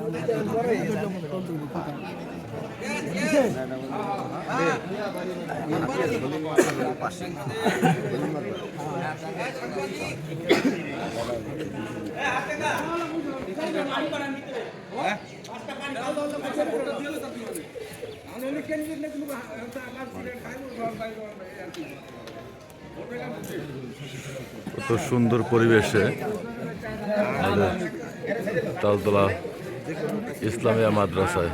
কত সুন্দর পরিবেশে তালতলা ইসলামিয়া মাদ্রাসায়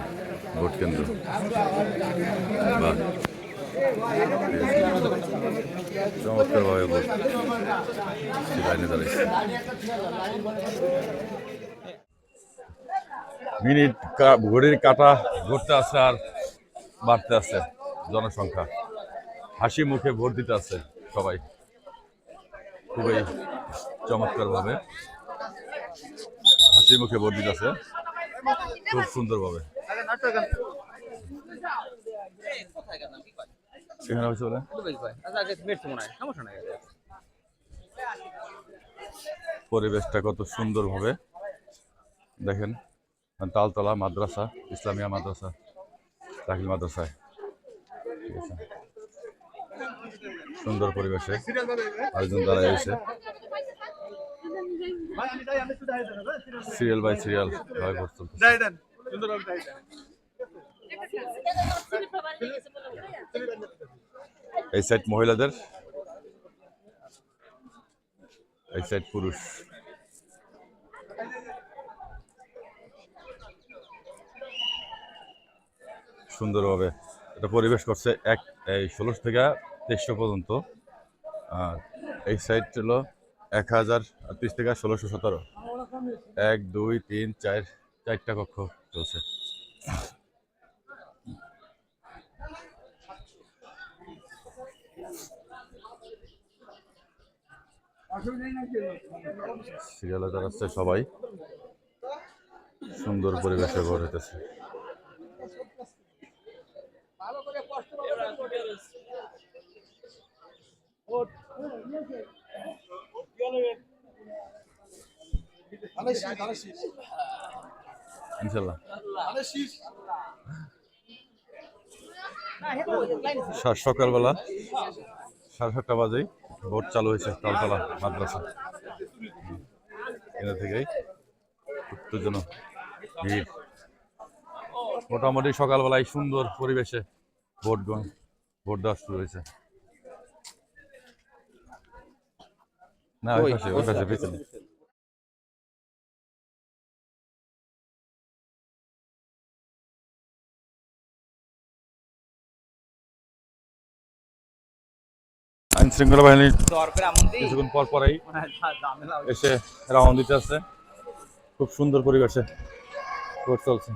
ভোট কেন্দ্র। চমৎকার ভাবে ভোট লাইনে দাঁড়িয়েছে। মিনিট ঘড়ির কাঁটা ঘুরতে আছে আর বাড়তে আছে জনসংখ্যা। হাসি মুখে ভোট দিতে আছে সবাই, খুবই চমৎকার ভাবে হাসি মুখে ভোট দিতে আছে, খুব সুন্দর ভাবে। পরিবেশটা কত সুন্দর ভাবে দেখেন, তালতলা মাদ্রাসা, ইসলামিয়া মাদ্রাসা, দাখিল মাদ্রাসায়। ঠিক আছে, সুন্দর পরিবেশে আয়োজন করা হয়েছে। সিরিয়াল বাই সিরিয়াল ভাবে ভোট চলছে। এই সাইড মহিলাদের, এই সাইড পুরুষ। সুন্দরভাবে এটা পরিবেশ করছে এই 1600 থেকে 2300 পর্যন্ত। আর এই সাইড হলো 1030 থেকে 1617। 1 2 3 4 চারটা কক্ষ চলছে। সিরিয়ালে দাঁড়াচ্ছে সবাই, সুন্দর পরিবেশে ভোট হইতেছে। ইনশাল্লাহ সকালবেলা 7:30 বাজেই ভোট চালু হয়েছে তালতলা মাদ্রাসা। এখান থেকেই উত্তেজনা ভিড়। মোটামুটি সকালবেলায় সুন্দর পরিবেশে ভোট দেওয়া শুরু হয়েছে। না ওই পাশে পেছনে। আইন শৃঙ্খলা বাহিনী কিছুক্ষণ পর পরেই এসে রাউন্ড দিতে আছে। খুব সুন্দর পরিবেশে ভোট চলছে।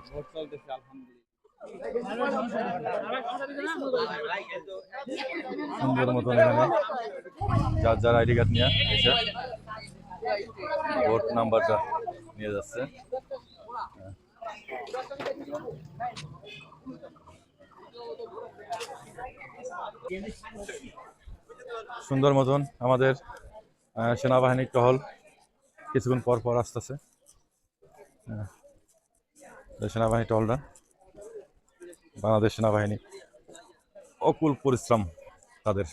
সুন্দর মতন এখানে যার যার আইডি কার্ড নিয়ে এসে ভোট নাম্বারটা নিয়ে যাচ্ছে। সুন্দর মতন আমাদের সেনাবাহিনীর টহল কিছুক্ষণ পর পর আসতেছে। সেনাবাহিনী টহলটা, বাংলাদেশ সেনাবাহিনী অকুল পরিশ্রম তাদের,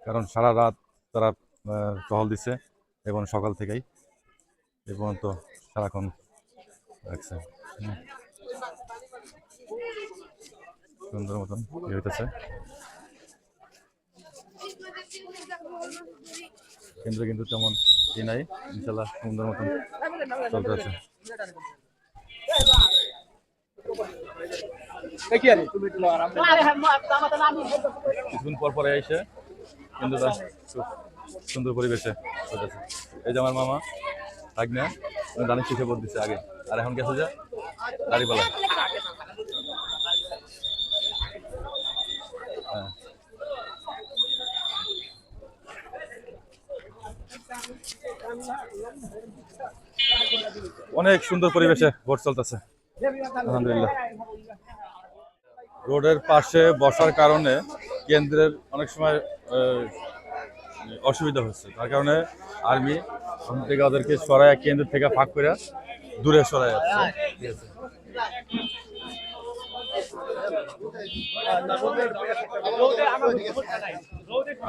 কারণ সারা রাত তারা টহল দিচ্ছে এবং সকাল থেকেই এ পর্যন্ত সারাক্ষণ রাখছে। সুন্দর মতন ইয়ে হইতেছে। কেন্দ্র কিন্তু তেমন ই নাই, ইনশাল্লাহ সুন্দর মতন চলতে আছে। কিছুক্ষণ পর পরে এসে কিন্তু খুব সুন্দর পরিবেশে চলতেছে। এই যে আমার মামা আজ্ঞা দানিশ শিখে ভোট দিচ্ছে আগে, আর এখন গেছে যে দাঁড়িপালা। হ্যাঁ, অনেক সুন্দর পরিবেশে ভোট চলতেছে আলহামদুলিল্লাহ। রোডের পাশে বসার কারণে কেন্দ্রের অনেক সময় অসুবিধা হচ্ছে, তার কারণে আর্মি থেকে ওদেরকে সরাই কেন্দ্র থেকে ফাঁক করে দূরে সরাই যাচ্ছে। ঠিক আছে।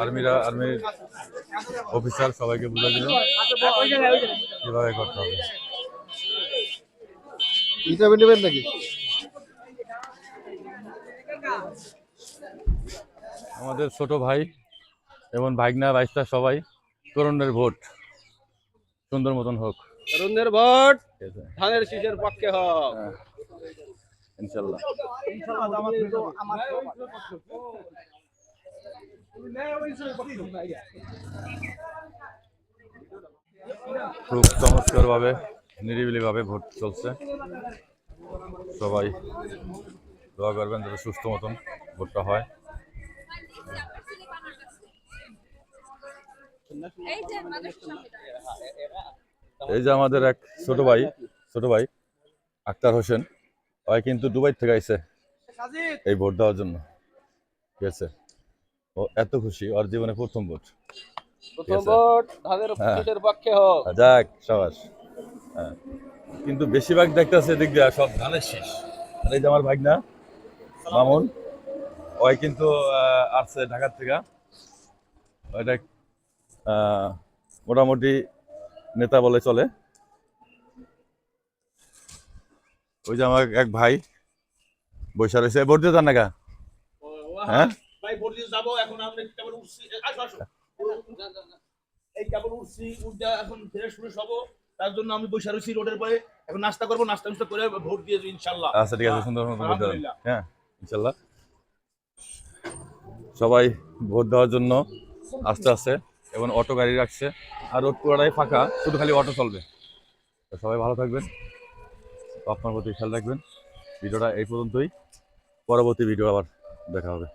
আর্মির অফিসার সবাইকে বুঝা দিল কিভাবে করতে হবে। নেবেন নাকি? আমাদের ছোট ভাই এবং ভাগনা ভাইস্তা সবাই তরুণের ভোট সুন্দর মতন হোক। তরুণদের ভোট ঠিক আছে। ধানের শীষের পক্ষে হোক। হ্যাঁ, ইনশাল্লাহ। খুব চমৎকার ভাবে নিরিবিলি ভাবে ভোট চলছে। সবাই দোয়া করবেন যাতে সুস্থ মতন ভোটটা হয়। এই যে আমাদের এক ছোট ভাই আক্তার হোসেন, ওই কিন্তু দুবাই থেকে আইছে এই ভোট দেওয়ার জন্য। ঠিক আছে, ও এত খুশি, ওর জীবনে প্রথম ভোট। প্রথম ভোট ধানের শীষের পক্ষে হোক। যাক সাবাস। হ্যাঁ, কিন্তু বেশিরভাগ দেখতেছে দিক দিয়ে সব ধানের শীষ। আর এই যে আমার ভাগনা মামুন, ওই কিন্তু আসছে ঢাকার থেকে। ওইটা মোটামুটি নেতা বলে চলে। ওই যে আমার এক ভাই বৈশা রয়েছে, ভোট দিয়ে যান নাকা। হ্যাঁ, ভাই ভোট দিয়ে যাবো এখন। আমরা কেবল উঠছি, আসো আসো, এই কেবল উঠছি, উঠে এখন ফ্রেশ ফ্রেশ হবো। তার জন্য আমি বসে রয়েছি রোডের পরে। এখন নাস্তা করবো, নাস্তা করে ভোট দিয়ে যাবো ইনশাল্লাহ। আচ্ছা ঠিক আছে, সুন্দর মতো ভোট দেবেন। আলহামদুলিল্লাহ। হ্যাঁ ইনশাল্লাহ। সবাই ভোট দেওয়ার জন্য আস্তে আস্তে, এবং অটো গাড়ি রাখছে। আর রোড পুরোটাই ফাঁকা, শুধু খালি অটো চলবে। তো সবাই ভালো থাকবেন, আপনার প্রতি খেয়াল রাখবেন। ভিডিওটা এই পর্যন্তই, পরবর্তী ভিডিও আবার দেখা হবে।